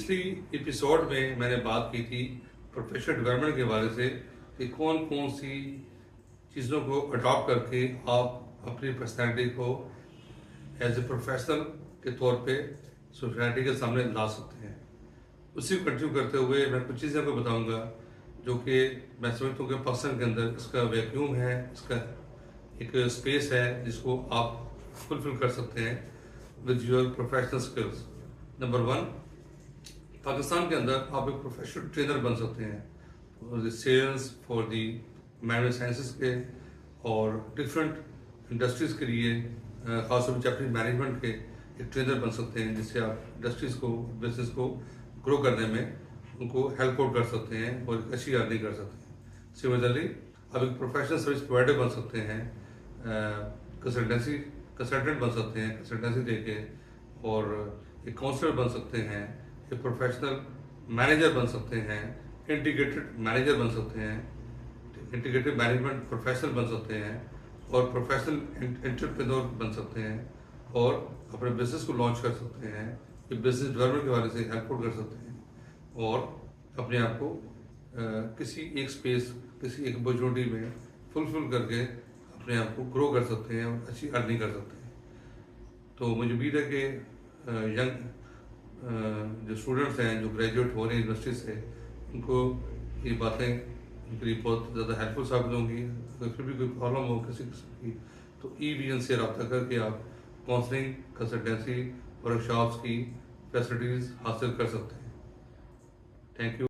पिछली एपिसोड में मैंने बात की थी प्रोफेशनल डेवलपमेंट के बारे से कि कौन कौन सी चीज़ों को अडॉप्ट करके आप अपनी पर्सनैलिटी को एज ए प्रोफेशनल के तौर पे सोसाइटी के सामने ला सकते हैं। उसी को कंटिन्यू करते हुए मैं कुछ चीज़ें आपको बताऊंगा जो कि मैं समझता हूँ कि पर्सन के अंदर इसका वैक्यूम है, इसका एक स्पेस है जिसको आप फुलफिल कर सकते हैं with your professional skills. Number 1, Pakistan के अंदर आप एक प्रोफेशनल ट्रेनर बन सकते हैं sales for the management sciences के और डिफरेंट इंडस्ट्रीज़ के लिए, खासतौर पर जापानीज मैनेजमेंट के एक ट्रेनर बन सकते हैं जिससे आप इंडस्ट्रीज़ को, बिजनेस को ग्रो करने में उनको हेल्प आउट कर सकते हैं और एक अच्छी अर्निंग कर सकते हैं। सिमिलरली आप एक प्रोफेशनल सर्विस प्रोवाइडर बन सकते हैं, कंसल्टेंट बन सकते हैं, कंसल्टेंसी देके, और एक काउंसलर बन सकते हैं, एक प्रोफेशनल मैनेजर बन सकते हैं, इंटीग्रेटेड मैनेजर बन सकते हैं, इंटीग्रेटेड मैनेजमेंट प्रोफेशनल बन सकते हैं और प्रोफेशनल एंटरप्रेन्योर बन सकते हैं और अपने बिजनेस को लॉन्च कर सकते हैं, बिजनेस डेवलपमेंट के बारे से हेल्प आउट कर सकते हैं और अपने आप को किसी एक स्पेस, किसी एक अपॉर्चुनिटी में फुलफिल करके अपने आप को ग्रो कर सकते हैं और अच्छी अर्निंग कर सकते हैं। तो मुझे उम्मीद है कि यंग जो स्टूडेंट्स हैं, जो ग्रेजुएट हो रहे हैं यूनिवर्सिटी से, उनको ये बातें उनके लिए बहुत ज़्यादा हेल्पफुल साबित होंगी। अगर फिर भी कोई प्रॉब्लम हो किसी किस्म की तो ई-विजन से रब्ता करके आप काउंसलिंग, कंसल्टेंसी, वर्कशॉप्स की फैसिलिटीज़ हासिल कर सकते हैं। Thank you.